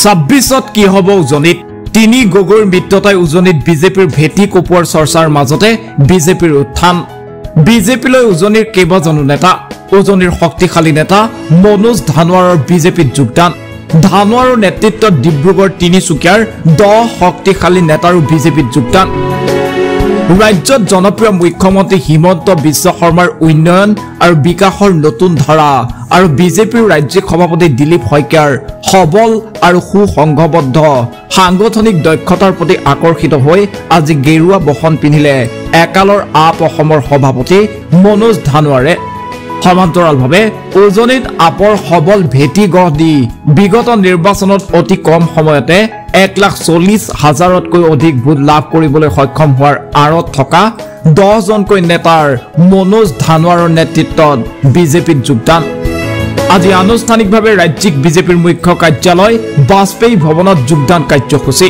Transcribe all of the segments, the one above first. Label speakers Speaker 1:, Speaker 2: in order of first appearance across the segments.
Speaker 1: 26ত কি হ'ব উজনিত তিনি গগৈৰ মৃত্যুতাই উজনিত বিজেপিৰ ভেটি কপোৱাৰ চৰ্চাৰ মাজতে বিজেপিৰ উত্থান বিজেপিলৈ উজনিৰ কেইবাজনো নেতা উজনিৰ শক্তিশালী নেতা মনোজ ধানোৱাৰৰ বিজেপিত যোগদান ধানোৱাৰৰ নেতৃত্বত ডিব্ৰুগড় তিনিচুকীয়াৰ 10 শক্তিশালী নেতাৰো বিজেপিত যোগদান ৰাজ্যত জনপ্ৰিয় মুখ্যমন্ত্ৰী হিমন্ত বিশ্ব শৰ্মাৰ উন্নয়ন আৰু বিকাশৰ নতুন ধাৰা আৰু বিজেপিৰ ৰাজ্যিক সভাপতি দিলীপ শইকীয়াৰ সবল আৰু সুসংঘবদ্ধ সাংগঠনিক দক্ষতাৰ প্ৰতি আকৰ্ষিত হৈ আজি গেৰুৱা বসন পিন্ধিলে একালৰ আপ অসমৰ সভাপতি মনোজ ধানোৱাৰে সমান্তৰালভাৱে উজনিত আপৰ সবল ভেটি গঢ় দি বিগত নিৰ্বাচনত অতি কম সময়তে 1,40,000তকৈ অধিক ভোট লাভ কৰিবলৈ সক্ষম হোৱাৰ আঁৰত থকা 10 জনকৈ নেতাৰ মনোজ ধানোৱাৰৰ নেতৃত্বত বিজেপিত যোগদান আজি আনুষ্ঠানিকভাৱে ৰাজ্যিক বিজেপিৰ মুখ্য কাৰ্যালয় বাজপেয়ী ভৱনত যোগদান কাৰ্যসূচী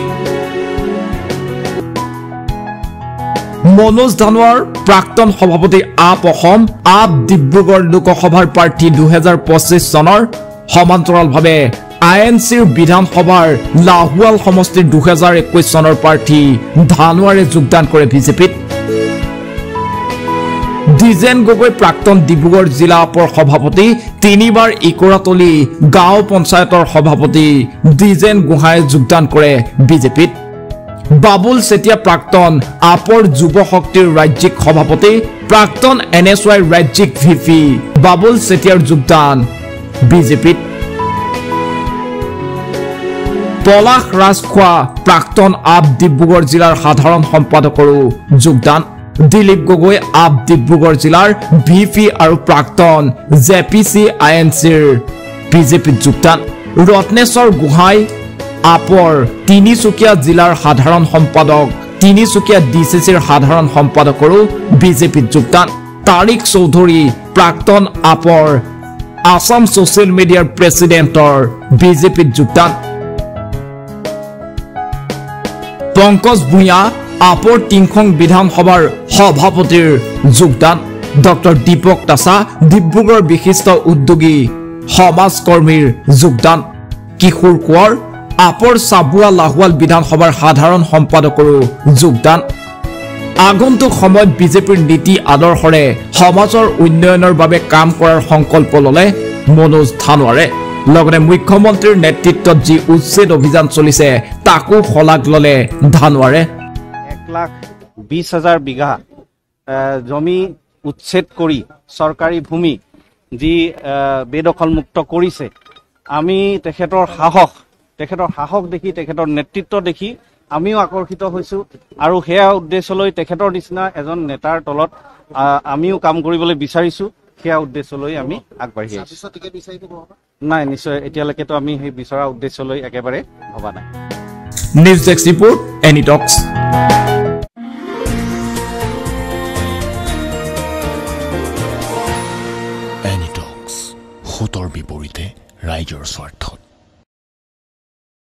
Speaker 1: মনোজ ধানোৱাৰ প্ৰাক্তন সভাপতি আপ অসম আপ ডিব্ৰুগড় লোকসভাৰ প্ৰাৰ্থী 2025 চনৰ সমান্তৰালভাৱে আইএনচিৰ বিধানসভাৰ লাহুৱাল সমষ্টিৰ 2021 চনৰ প্ৰাৰ্থী ধানোৱাৰে যোগদান কৰে বিজেপিত ডিজেন গগৈ প্ৰাক্তন ডিব্ৰুগড় জিলা আপৰ সভাপতি তিনিবাৰ ইকৰাতলি গাঁও পঞ্চায়তৰ সভাপতি ডিজেন গোহাঁই যোগদান কৰে বিজেপিত বাবুল চেতিয়া প্ৰাক্তন আপৰ যুৱ শক্তিৰ ৰাজ্যিক সভাপতি প্ৰাক্তন এনএছৱাই ৰাজ্যিক ভিপি বাবুল চেতিয়াৰ যোগদান বিজেপিত পলাশ ৰাজখোৱা প্ৰাক্তন আপ ডিব্ৰুগড় জিলাৰ সাধাৰণ সম্পাদকৰো যোগদান দিলীপ গগৈ আপ ডিব্ৰুগড় জিলাৰ ভিপি আৰু প্ৰাক্তন জেপিচি আইএনচিৰ বিজেপিত যোগদান ৰত্নেশ্বৰ গোহাঁই আপৰ তিনিচুকীয়া জিলাৰ সাধাৰণ সম্পাদক তিনিচুকীয়া ডিচিচিৰ সাধাৰণ সম্পাদকৰো বিজেপিত যোগদান তাৰিক চৌধুৰী প্ৰাক্তন আপৰ আসাম ছ'চিয়েল মিডিয়াৰ প্ৰেছিডেণ্টৰ বিজেপিত যোগদান পংকজ ভূঞা আপৰ টিংখং বিধানসভাৰ সভাপতিৰ যোগদান ডক্টৰ দীপক তাছা ডিব্ৰুগড় বিশিষ্ট উদ্যোগী সমাজকৰ্মীৰ যোগদান কিশোৰ কোঁৱৰ আপৰ চাবুৱা লাহুৱাল বিধানসভাৰ সাধাৰণ সম্পাদকৰো যোগদান আগন্তুক সময়ত বিজেপিৰ নীতি আদৰ্শৰে সমাজৰ উন্নয়নৰ বাবে কাম কৰাৰ সংকল্প ললে মনোজ ধানোৱাৰে লগতে মুখ্যমন্ত্ৰীৰ নেতৃত্বত যি উচ্ছেদ অভিযান চলিছে তাকো শলাগ ললে ধানোৱাৰে
Speaker 2: 1,20,000 বিঘা জমি উচ্ছেদ কৰি চৰকাৰী ভূমি যি বেদখল মুক্ত কৰিছে আমি তেখেতৰ সাহস দেখি তেখেতৰ নেতৃত্ব দেখি আমিও আকৰ্ষিত হৈছো আৰু হেয়া উদ্দেশ্যলৈ তেখেতৰ নিচিনা এজন নেতাৰ তলত আমিও কাম কৰিবলৈ বিচাৰিছো হেয়া উদ্দেশ্যলৈ আমি আগবাঢ়ি আহিছো নাই নিশ্চয় এতিয়ালৈকেতো আমি সেই বিচৰা উদ্দেশ্যলৈ একেবাৰে ভবা নাই
Speaker 1: নিউজ ডেস্ক ৰিপৰ্ট এনি টক্স
Speaker 3: এনি টক্স হুতৰ বিপৰীতে ৰাইজৰ স্বাৰ্থত